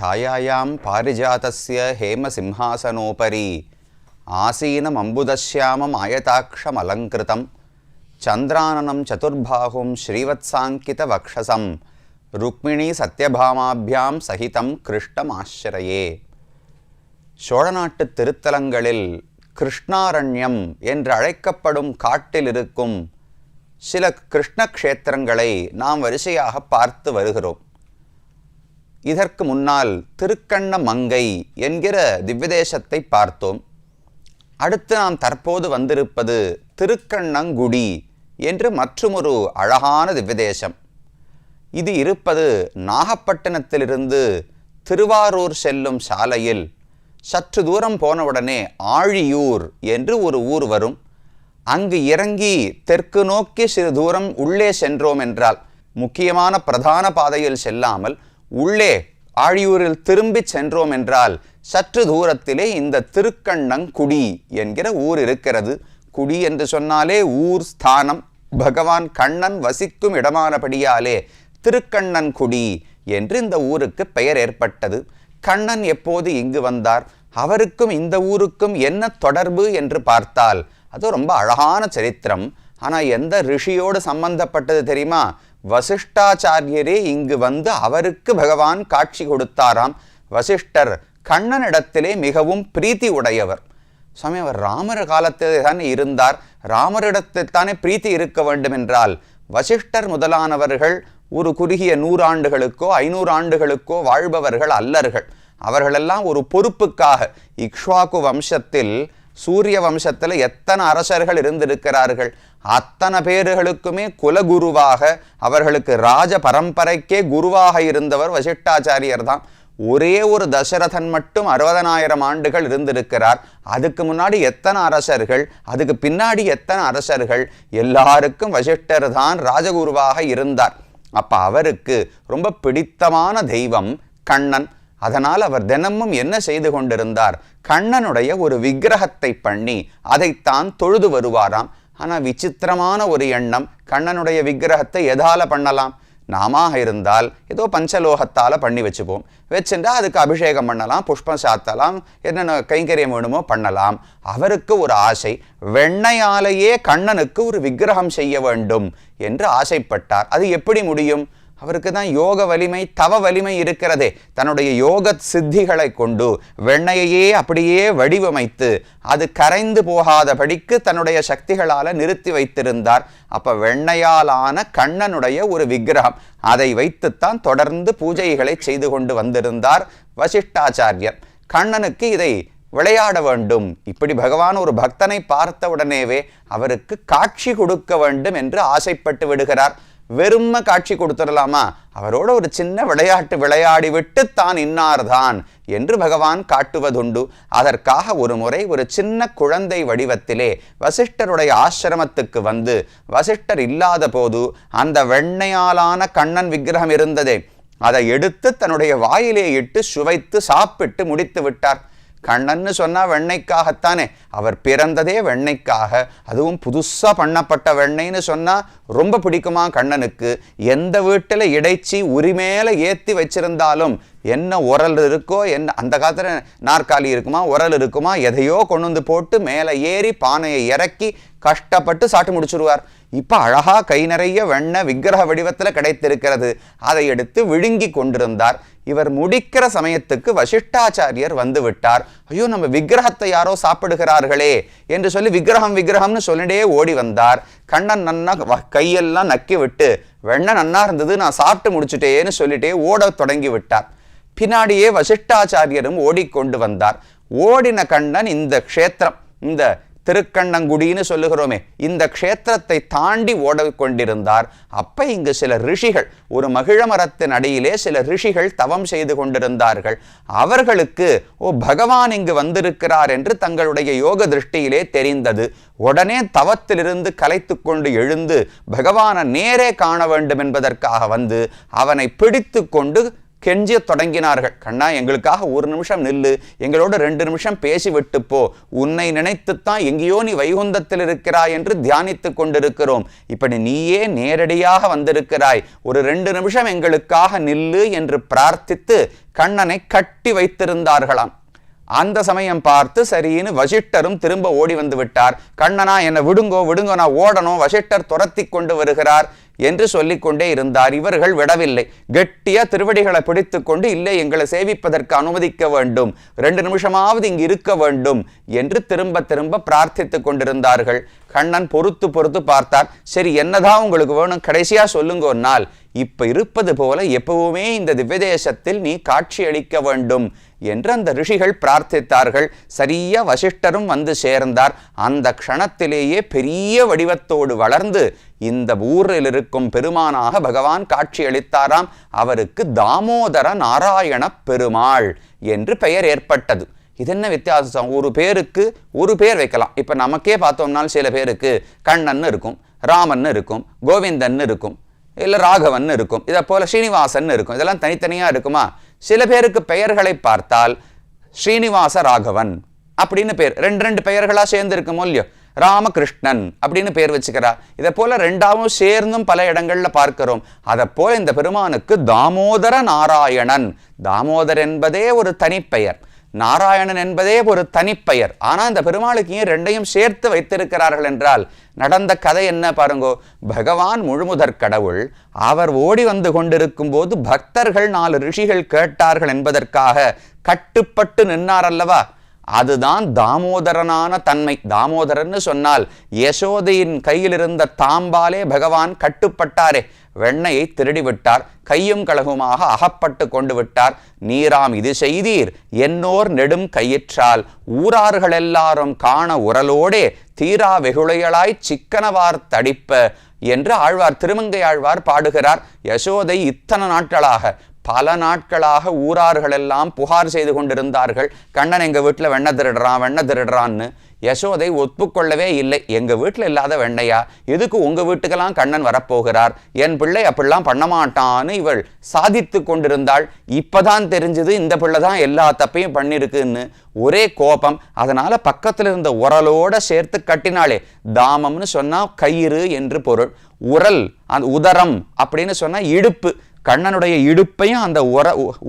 छायायां पारिजातस्य हेमसिंहासनोपरि आसीनमम्बुदश्यामम् आयताक्षमलङ्कृतं चन्द्राननं चतुर्बाहुं श्रीवत्साङ्कितवक्षसं रुक्मिणी सत्यभामाभ्यां सहितं कृष्णमाश्रये. சோழநாட்டு திருத்தலங்களில் கிருஷ்ணாரண்யம் என்று அழைக்கப்படும் காட்டில் இருக்கும் சில கிருஷ்ண க்ஷேத்திரங்களை நாம் வரிசையாக பார்த்து வருகிறோம். இதற்கு முன்னால் திருக்கண்ண மங்கை என்கிற திவ்யதேசத்தை பார்த்தோம். அடுத்து நாம் தற்போது வந்திருப்பது திருக்கண்ணங்குடி என்று மற்றுமொரு அழகான திவ்யதேசம். இது இருப்பது நாகப்பட்டினத்திலிருந்து திருவாரூர் செல்லும் சாலையில் சற்று தூரம் போனவுடனே ஆழியூர் என்று ஒரு ஊர் வரும். அங்கு இறங்கி தெற்கு நோக்கி சிறு தூரம் உள்ளே சென்றோம் என்றால், முக்கியமான பிரதான பாதையில் செல்லாமல் உள்ளே ஆழியூரில் திரும்பி சென்றோம் என்றால் சற்று தூரத்திலே இந்த திருக்கண்ணங்குடி என்கிற ஊர் இருக்கிறது. குடி என்று சொன்னாலே ஊர், ஸ்தானம், பகவான் கண்ணன் வசிக்கும் இடமானபடியாலே திருக்கண்ணன்குடி என்று இந்த ஊருக்கு பெயர் ஏற்பட்டது. கண்ணன் எப்போது இங்கு வந்தார், அவருக்கும் இந்த ஊருக்கும் என்ன தொடர்பு என்று பார்த்தால் அது ரொம்ப அழகான சரித்திரம். ஆனால் எந்த ரிஷியோடு சம்பந்தப்பட்டது தெரியுமா? வசிஷ்டாச்சாரியரே இங்கு வந்து அவருக்கு பகவான் காட்சி கொடுத்தாராம். வசிஷ்டர் கண்ணனிடத்திலே மிகவும் பிரீத்தி உடையவர். சுவாமி, அவர் ராமர் காலத்திலே தானே இருந்தார், ராமரிடத்தில் தானே பிரீத்தி இருக்க வேண்டும் என்றால் வசிஷ்டர் முதலானவர்கள் ஒரு குறுகிய 100 ஆண்டுகளுக்கோ 500 ஆண்டுகளுக்கோ வாழ்பவர்கள் அல்லர்கள். அவர்களெல்லாம் ஒரு பொறுப்புக்காக, இக்ஷ்வாக்கு வம்சத்தில் சூரிய வம்சத்தில் எத்தனை அரசர்கள் இருந்திருக்கிறார்கள், அத்தனை பேர்களுக்குமே குலகுருவாக, அவர்களுக்கு ராஜ பரம்பரைக்கே குருவாக இருந்தவர் வசிஷ்டாச்சாரியர் தான். ஒரே ஒரு தசரதன் மட்டும் 60,000 ஆண்டுகள் இருந்திருக்கிறார். அதுக்கு முன்னாடி எத்தனை அரசர்கள், அதுக்கு பின்னாடி எத்தனை அரசர்கள், எல்லாருக்கும் வசிஷ்டர் தான் ராஜகுருவாக இருந்தார். அப்போ அவருக்கு ரொம்ப பிடித்தமான தெய்வம் கண்ணன். அதனால் அவர் தினமும் என்ன செய்து கொண்டிருந்தார், கண்ணனுடைய ஒரு விக்கிரகத்தை பண்ணி அதைத்தான் தொழுது வருவாராம். ஆனால் விசித்திரமான ஒரு எண்ணம், கண்ணனுடைய விக்கிரகத்தை எதால பண்ணலாம்? நாமாக இருந்தால் ஏதோ பஞ்சலோகத்தால் பண்ணி வச்சுப்போம், வச்சுட்டா அதுக்கு அபிஷேகம் பண்ணலாம், புஷ்பம் சாத்தலாம், என்னென்ன கைங்கரியம் வேணுமோ பண்ணலாம். அவருக்கு ஒரு ஆசை, வெண்ணையாலேயே கண்ணனுக்கு ஒரு விக்கிரகம் செய்ய வேண்டும் என்று ஆசைப்பட்டார். அது எப்படி முடியும்? அவருக்கு தான் யோக வலிமை, தவ வலிமை இருக்கிறதே. தன்னுடைய யோக சித்திகளை கொண்டு வெண்ணையையே அப்படியே வடிவமைத்து அது கரைந்து போகாதபடிக்கு தன்னுடைய சக்திகளால் நிறுத்தி வைத்திருந்தார். அப்போ வெண்ணையாலான கண்ணனுடைய ஒரு விக்கிரகம், அதை வைத்துத்தான் தொடர்ந்து பூஜைகளை செய்து கொண்டு வந்திருந்தார் வசிஷ்டாச்சாரியர். கண்ணனுக்கு இதை விளையாட வேண்டும், இப்படி பகவான் ஒரு பக்தனை பார்த்த உடனேவே அவருக்கு காட்சி கொடுக்க வேண்டும் என்று ஆசைப்பட்டு விடுகிறார். வெறும காட்சி கொடுத்துடலாமா? அவரோட ஒரு சின்ன விளையாட்டு விளையாடி விட்டு தான் இன்னார்தான் என்று பகவான் காட்டுவதுண்டு. அதற்காக ஒரு முறை ஒரு சின்ன குழந்தை வடிவத்திலே வசிஷ்டருடைய ஆசிரமத்துக்கு வந்து, வசிஷ்டர் இல்லாத போது அந்த வெண்ணையாலான கண்ணன் விக்கிரகம் இருந்ததே, அதை எடுத்து தன்னுடைய வாயிலே இட்டு சுவைத்து சாப்பிட்டு முடித்து விட்டார். கண்ணன்னு சொன்னால் வெண்ணெய்க்காகத்தானே, அவர் பிறந்ததே வெண்ணெய்க்காக, அதுவும் புதுசாக பண்ணப்பட்ட வெண்ணெய்ன்னு சொன்னால் ரொம்ப பிடிக்குமா கண்ணனுக்கு. எந்த வீட்டில் இடைச்சி உரிமேல ஏற்றி வச்சிருந்தாலும் என்ன உரல் இருக்கோ, என்ன அந்த காலத்தில் நாற்காலி இருக்குமா, உரல் இருக்குமா, எதையோ கொண்டு வந்து போட்டு மேலே ஏறி பானையை இறக்கி கஷ்டப்பட்டு சாப்பிட்டு முடிச்சுடுவார். இப்போ அழகா கை நிறைய வெண்ணெய் விக்கிரக வடிவத்தில் கிடைத்திருக்கிறது, அதை எடுத்து விழுங்கி கொண்டிருந்தார். இவர் முடிக்கிற சமயத்துக்கு வசிஷ்டாச்சாரியர் வந்து விட்டார். ஐயோ, நம்ம விக்கிரகத்தை யாரோ சாப்பிடுகிறார்களே என்று சொல்லி விக்கிரகம்னு சொல்லிட்டே ஓடி வந்தார். கண்ணன் நன்னா கையெல்லாம் நக்கி விட்டு, வெண்ணெய் நன்னா இருந்தது, நான் சாப்பிட்டு முடிச்சுட்டேன்னு சொல்லிட்டே ஓட தொடங்கி விட்டார். பின்னாடியே வசிஷ்டாச்சாரியரும் ஓடிக்கொண்டு வந்தார். ஓடின கண்ணன் இந்த க்ஷேத்திரம், இந்த திருக்கண்ணங்குடின்னு சொல்லுகிறோமே, இந்த க்ஷேத்திரத்தை தாண்டி ஓடிக்கொண்டிருந்தார். அப்ப இங்கு சில ரிஷிகள், ஒரு மகிழ மரத்தின் அடியிலே சில ரிஷிகள் தவம் செய்து கொண்டிருந்தார்கள். அவர்களுக்கு பகவான் இங்கு வந்திருக்கிறார் என்று தங்களுடைய யோக திருஷ்டியிலே தெரிந்தது. உடனே தவத்திலிருந்து கலைத்து கொண்டு எழுந்து பகவானை நேரே காண வேண்டும் என்பதற்காக வந்து அவனை பிடித்து கொண்டு கெஞ்சிய தொடங்கினார்கள். கண்ணா, எங்களுக்காக ஒரு நிமிஷம் நில்லு, எங்களோட 2 நிமிஷம் பேசி விட்டு போ, உன்னை நினைத்துத்தான் எங்கேயோ நீ வைகுந்தத்தில் இருக்கிறாய் என்று தியானித்து கொண்டிருக்கிறோம், இப்படி நீயே நேரடியாக வந்திருக்கிறாய், ஒரு 2 நிமிஷம் எங்களுக்காக நில்லு என்று பிரார்த்தித்து கண்ணனை கட்டி வைத்திருந்தார்களாம். அந்த சமயம் பார்த்து சரின்னு வசிஷ்டரும் திரும்ப ஓடி வந்து விட்டார். கண்ணனா, என்னை விடுங்கோ விடுங்கோ, நான் ஓடணும், வசிஷ்டர் துரத்தி கொண்டு வருகிறார் என்று சொல்லிக்கொண்டே இருந்தார். இவர்கள் விடவில்லை. கெட்டியா திருவடிகளை பிடித்து கொண்டு, இல்லை, எங்களை சேவிப்பதற்கு அனுமதிக்க வேண்டும், 2 நிமிஷமாவது இங்கு இருக்க வேண்டும் என்று திரும்ப திரும்ப பிரார்த்தித்து கொண்டிருந்தார்கள். கண்ணன் பொறுத்து பார்த்தார். சரி, என்னதான் உங்களுக்கு வேணும், கடைசியா சொல்லுங்கோன்னால், இப்ப இருப்பது போல எப்பவுமே இந்த திவ்யதேசத்தில் நீ காட்சி அளிக்க வேண்டும் என்று அந்த ரிஷிகள் பிரார்த்தித்தார்கள். சரியா வசிஷ்டரும் வந்து சேர்ந்தார். அந்த க்ஷணத்திலேயே பெரிய வடிவத்தோடு வளர்ந்து இந்த ஊரில் இருக்கும் பெருமானாக பகவான் காட்சி அளித்தாராம். அவருக்கு தாமோதர நாராயண பெருமாள் என்று பெயர் ஏற்பட்டது. இது என்ன வித்தியாசம்? ஒரு பேருக்கு ஒரு பேர் வைக்கலாம். இப்ப நமக்கே பார்த்தோம்னால் சில பேருக்கு கண்ணன் இருக்கும், ராமன் இருக்கும், கோவிந்தன் இருக்கும், இல்லை ராகவன் இருக்கும், இதை போல ஸ்ரீனிவாசன் இருக்கும். இதெல்லாம் தனித்தனியா இருக்குமா? சில பேருக்கு பெயர்களை பார்த்தால் ஸ்ரீனிவாச ராகவன் அப்படின்னு பேர், 2 பெயர்களா சேர்ந்து இருக்குமோ இல்லையோ, ராமகிருஷ்ணன் அப்படின்னு பேர் வச்சுக்கிறா. இதை போல 2ஆவும் சேர்ந்தும் பல இடங்கள்ல பார்க்கிறோம். அதை போல இந்த பெருமானுக்கு தாமோதர நாராயணன், தாமோதர் என்பதே ஒரு தனிப்பெயர், நாராயணன் என்பதே ஒரு தனிப்பெயர். ஆனா இந்த பெருமாளுக்கு ஏன் 2ஐயும் சேர்த்து வைத்திருக்கிறார்கள் என்றால், நடந்த கதை என்ன பாருங்கோ. பகவான் முழுமுதற் கடவுள், அவர் ஓடி வந்து கொண்டிருக்கும் போது பக்தர்கள் 4 ரிஷிகள் கேட்டார்கள் என்பதற்காக கட்டுப்பட்டு நின்னார் அல்லவா, அதுதான் தாமோதரனான தன்மை. தாமோதரன்னு சொன்னால் யசோதையின் கையில் இருந்த தாம்பாலே பகவான் கட்டுப்பட்டாரே, வெண்ணையை திருடி விட்டார், கையும் கழகுமாக அகப்பட்டு கொண்டு விட்டார். நீராம் இது செய்தீர் என்னோர் நெடும் கையிற்றால், ஊரார்கள் எல்லாரும் காண உரலோடே தீரா வெகுளையளாய் சிக்கனவார் தடிப்ப என்று ஆழ்வார், திருமங்கை ஆழ்வார் பாடுகிறார். யசோதை இத்தனை நாட்களாக, பல நாட்களாக ஊரார்கள் எல்லாம் புகார் செய்து கொண்டிருந்தார்கள், கண்ணன் எங்க வீட்டுல வெண்ணெய் திருடுறான்னு. யசோதை ஒப்புக்கொள்ளவே இல்லை. எங்க வீட்டுல இல்லாத வெண்ணையா, எதுக்கு உங்க வீட்டுக்கெல்லாம் கண்ணன் வரப்போகிறார், என் பிள்ளை அப்படிலாம் பண்ண மாட்டான்னு இவள் சாதித்து கொண்டிருந்தாள். இப்பதான் தெரிஞ்சது இந்த பிள்ளை தான் எல்லா தப்பையும் பண்ணிருக்குன்னு. ஒரே கோபம். அதனால பக்கத்துல இருந்த உரலோட சேர்த்து கட்டினாளே. தாமம்னு சொன்னா கயிறு என்று பொருள், உரல் அந்த உதரம் அப்படின்னு சொன்னா இடுப்பு, கண்ணனுடைய இடுப்பையும் அந்த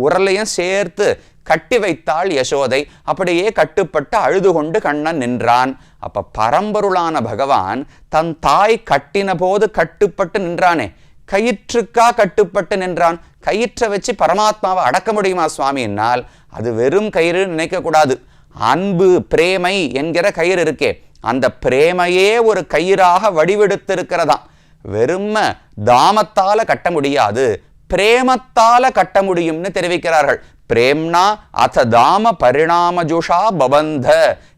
உரலையும் சேர்த்து கட்டி வைத்தாள் யசோதை. அப்படியே கட்டுப்பட்டு அழுது கொண்டு கண்ணன் நின்றான். அப்ப பரம்பொருளான பகவான் தன் தாய் கட்டின போது கட்டுப்பட்டு நின்றானே, கயிற்றுக்கா கட்டுப்பட்டு நின்றான். கயிற்றை வச்சு பரமாத்மாவை அடக்க முடியுமா சுவாமினால்? அது வெறும் கயிறு நினைக்க கூடாது. அன்பு பிரேமை என்கிற கயிறு இருக்கே, அந்த பிரேமையே ஒரு கயிறாக வடிவெடுத்திருக்கிறதாம். வெறும தாமத்தால கட்ட முடியாது, பிரேமத்தால கட்ட முடியும்னு தெரிவிக்கிறார்கள். பிரேம்னா அத தாம பரிணாமஜுஷா பவந்த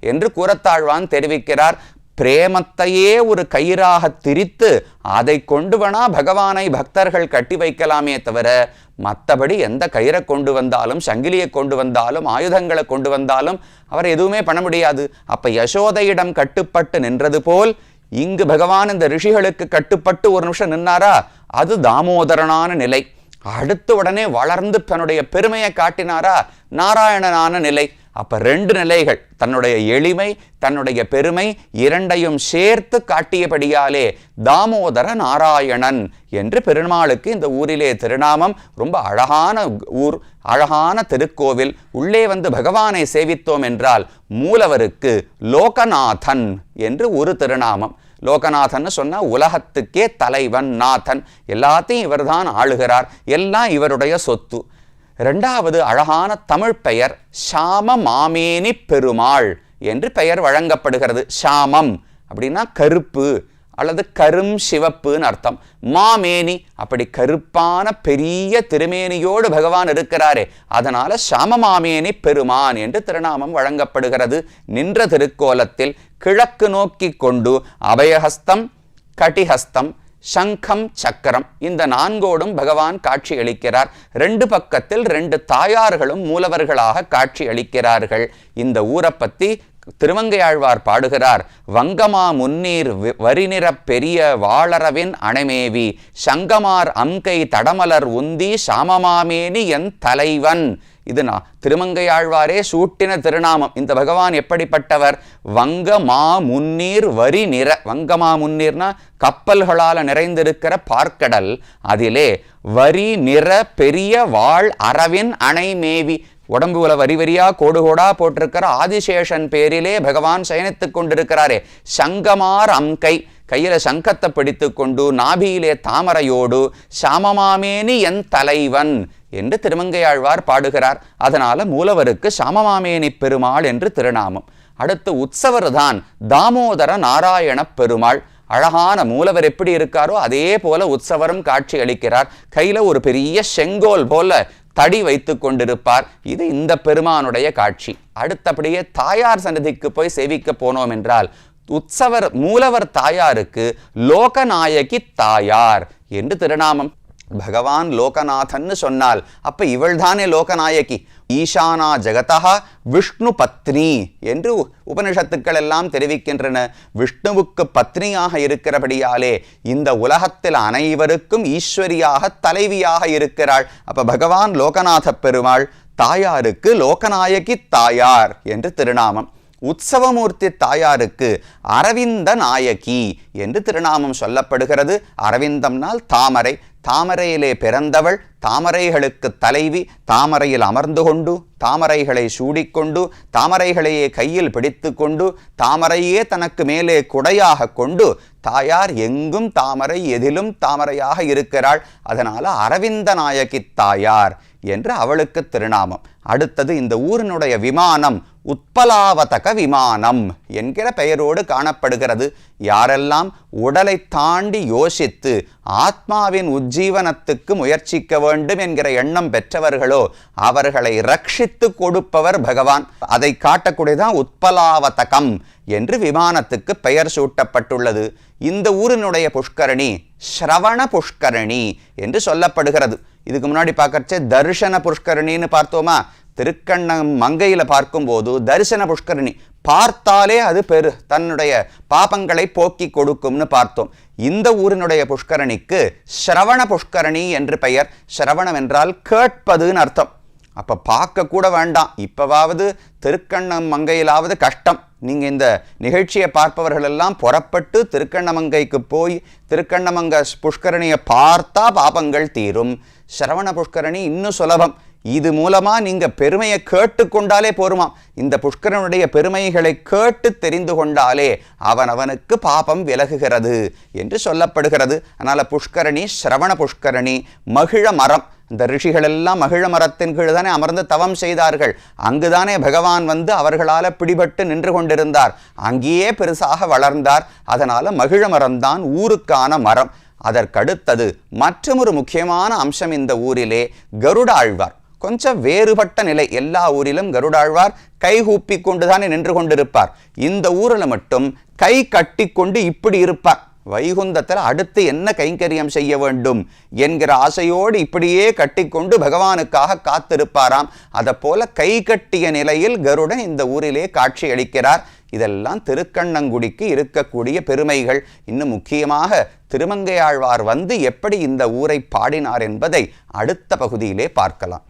என்று கூறத்தாழ்வான் தெரிவிக்கிறார். பிரேமத்தையே ஒரு கயிறாக திரித்து அதை கொண்டு வேணா பகவானை பக்தர்கள் கட்டி வைக்கலாமே தவிர, மற்றபடி எந்த கயிறை கொண்டு வந்தாலும், சங்கிலியை கொண்டு வந்தாலும், ஆயுதங்களை கொண்டு வந்தாலும் அவர் எதுவுமே பண்ண முடியாது. அப்ப யசோதையிடம் கட்டுப்பட்டு நின்றது போல் இங்கு பகவான் இந்த ரிஷிகளுக்கு கட்டுப்பட்டு ஒரு நிமிஷம் நின்னாரா, அது தாமோதரனான நிலை. அடுத்து உடனே வளர்ந்து தன்னுடைய பெருமையை காட்டினாரா, நாராயணனான நிலை. அப்ப 2 நிலைகள், தன்னுடைய எளிமை, தன்னுடைய பெருமை, 2ஐயும் சேர்த்து காட்டியபடியாலே தாமோதர நாராயணன் என்று பெருமாளுக்கு இந்த ஊரிலே திருநாமம். ரொம்ப அழகான ஊர், அழகான திருக்கோவில். உள்ளே வந்து பகவானை சேவித்தோம் என்றால் மூலவருக்கு லோகநாதன் என்று ஒரு திருநாமம். லோகநாதன் சொன்னா உலகத்துக்கே தலைவன், நாதன், எல்லாத்தையும் இவர்தான் ஆளுகிறார், எல்லாம் இவருடைய சொத்து. 2வது அழகான தமிழ் பெயர் ஷாம மாமேனி பெருமாள் என்று பெயர் வழங்கப்படுகிறது. ஷாமம் அப்படின்னா கருப்பு அல்லது கரும் சிவப்புன்னு அர்த்தம். மாமேனி அப்படி கருப்பான பெரிய திருமேனியோடு பகவான் இருக்கிறாரே, அதனால ஷாம மாமேனி பெருமான் என்று திருநாமம் வழங்கப்படுகிறது. நின்ற திருக்கோலத்தில் கிழக்கு நோக்கி கொண்டு அபயஹஸ்தம், கட்டிஹஸ்தம், சங்கம், சக்கரம் இந்த 4ஓடும் பகவான் காட்சி அளிக்கிறார். 2 பக்கத்தில் 2 தாயார்களும் மூலவர்களாக காட்சி அளிக்கிறார்கள். இந்த ஊரை பத்தி திருமங்கையாழ்வார் பாடுகிறார், வங்கமா முன்னீர் வரிநிறப் பெரிய வாளரவின் அணைமேவி சங்கமார் அம்கை தடமலர் உந்தி சாமமாமேனி என் தலைவன். இது திருமங்கையாழ்வாரே சூட்டின திருநாமம். இந்த பகவான் எப்படிப்பட்டவர்? வங்கமா முன்னீர் வரி நிற. வங்கமா முன்னீர்னா கப்பல்களால் நிறைந்திருக்கிற பார்க்கடல், அதிலே வரி நிற பெரிய வாழ் அரவின் அணை மேவி, உடம்புல வரி வரியா கோடு கோடா போட்டிருக்கிற ஆதிசேஷன் பேரிலே பகவான் சயனித்துக் கொண்டிருக்கிறாரே. சங்கமார் அம்கை, கையில சங்கத்தை பிடித்து கொண்டு நாபியிலே தாமரையோடு சாமமாமேனி என் தலைவன் என்று திருமங்கையாழ்வார் பாடுகிறார். அதனால மூலவருக்கு சாமமாமேனி பெருமாள் என்று திருநாமம். அடுத்து உற்சவர் தான் தாமோதர நாராயண பெருமாள். அழகான மூலவர் எப்படி இருக்காரோ அதே போல உற்சவரும் காட்சி அளிக்கிறார். கையில ஒரு பெரிய செங்கோல் போல தடி வைத்து கொண்டிருப்பார். இது இந்த பெருமானுடைய காட்சி. அடுத்தபடியே தாயார் சன்னதிக்கு போய் சேவிக்க போனோம் என்றால் உற்சவர் மூலவர் தாயாருக்கு லோகநாயகி தாயார் என்று திருநாமம். பகவான் லோகநாதன்னு சொன்னால் அப்ப இவள் தானே லோகநாயகி. ஈசானா ஜெகதா விஷ்ணு பத்னி என்று உபனிஷத்துக்கள் எல்லாம் தெரிவிக்கின்றன. விஷ்ணுவுக்கு பத்னியாக இருக்கிறபடியாலே இந்த உலகத்தில் அனைவருக்கும் ஈஸ்வரியாக தலைவியாக இருக்கிறாள். அப்ப பகவான் லோகநாத பெருமாள், தாயாருக்கு லோகநாயகி தாயார் என்று திருநாமம். உற்சவமூர்த்தி தாயாருக்கு அரவிந்த நாயகி என்று திருநாமம் சொல்லப்படுகிறது. அரவிந்தம்னால் தாமரை, தாமரையிலே பிறந்தவள், தாமரைகளுக்கு தலைவி, தாமரையில் அமர்ந்து கொண்டு தாமரைகளை சூடிக்கொண்டு தாமரைகளையே கையில் பிடித்து கொண்டு தாமரையே தனக்கு மேலே குடையாக கொண்டு தாயார் எங்கும் தாமரை எதிலும் தாமரையாக இருக்கிறாள். அதனால அரவிந்த நாயகி தாயார் என்று அவளுக்கு திருநாமம். அடுத்தது இந்த ஊரினுடைய விமானம் உத்பலாவதக விமானம் என்கிற பெயரோடு காணப்படுகிறது. யாரெல்லாம் உடலை தாண்டி யோசித்து ஆத்மாவின் உஜ்ஜீவனத்துக்கு முயற்சிக்க வேண்டும் என்கிற எண்ணம் பெற்றவர்களோ அவர்களை ரட்சித்து கொடுப்பவர் பகவான். அதை காட்டக்கூடியதான் உத்பலாவதகம் என்று விமானத்துக்கு பெயர் சூட்டப்பட்டுள்ளது. இந்த ஊரினுடைய புஷ்கரணி ஸ்ரவண புஷ்கரணி என்று சொல்லப்படுகிறது. இதுக்கு முன்னாடி பார்க்கறச்சே தரிசன புஷ்கரணின்னு பார்த்தோமா? திருக்கண்ணம் மங்கையில பார்க்கும்போது தரிசன புஷ்கரணி பார்த்தாலே அது தன்னுடைய பாபங்களை போக்கி கொடுக்கும்னு பார்த்தோம். இந்த ஊரினுடைய புஷ்கரணிக்கு ஸ்ரவண புஷ்கரணி என்று பெயர். ஸ்ரவணம் என்றால் கேட்பதுன்னு அர்த்தம். அப்ப பார்க்க கூட வேண்டாம், இப்பவாவது திருக்கண்ணம் மங்கையிலாவது கஷ்டம். நீங்க இந்த நிகழ்ச்சியை பார்ப்பவர்கள் எல்லாம் புறப்பட்டு திருக்கண்ணமங்கைக்கு போய் திருக்கண்ணமங்க புஷ்கரணியை பார்த்தா பாபங்கள் தீரும். ஸ்ரவண புஷ்கரணி இன்னும் சுலபம். இது மூலமா நீங்க பெருமையை கேட்டு கொண்டாலே போருமாம். இந்த புஷ்கரனுடைய பெருமைகளை கேட்டு தெரிந்து கொண்டாலே அவனுக்கு பாபம் விலகுகிறது என்று சொல்லப்படுகிறது. அதனால புஷ்கரணி ஸ்ரவண புஷ்கரணி. மகிழ மரம், இந்த ரிஷிகள் எல்லாம் மகிழ மரத்தின் கீழ் தானே அமர்ந்து தவம் செய்தார்கள். அங்குதானே பகவான் வந்து அவர்களால பிடிபட்டு நின்று கொண்டிருந்தார். அங்கேயே பெருசாக வளர்ந்தார். அதனால மகிழ மரம்தான் ஊருக்கான மரம். அதற்கடுத்தது மற்றொரு முக்கியமான அம்சம் இந்த ஊரிலே கருடாழ்வார். கொஞ்சம் வேறுபட்ட நிலை. எல்லா ஊரிலும் கருடாழ்வார் கை கூப்பி கொண்டுதானே நின்று கொண்டிருப்பார். இந்த ஊரில் மட்டும் கை கட்டி கொண்டு இப்படி இருப்பார். வைகுந்தத்தில் அடுத்து என்ன கைங்கரியம் செய்ய வேண்டும் என்கிற ஆசையோடு இப்படியே கட்டிக்கொண்டு பகவானுக்காக காத்திருப்பாராம். அதை போல கை கட்டிய நிலையில் கருடன் இந்த ஊரிலே காட்சி அளிக்கிறார். இதெல்லாம் திருக்கண்ணங்குடிக்கு இருக்கக்கூடிய பெருமைகள். இன்னும் முக்கியமாக திருமங்கையாழ்வார் வந்து எப்படி இந்த ஊரை பாடினார் என்பதை அடுத்த பகுதியிலே பார்க்கலாம்.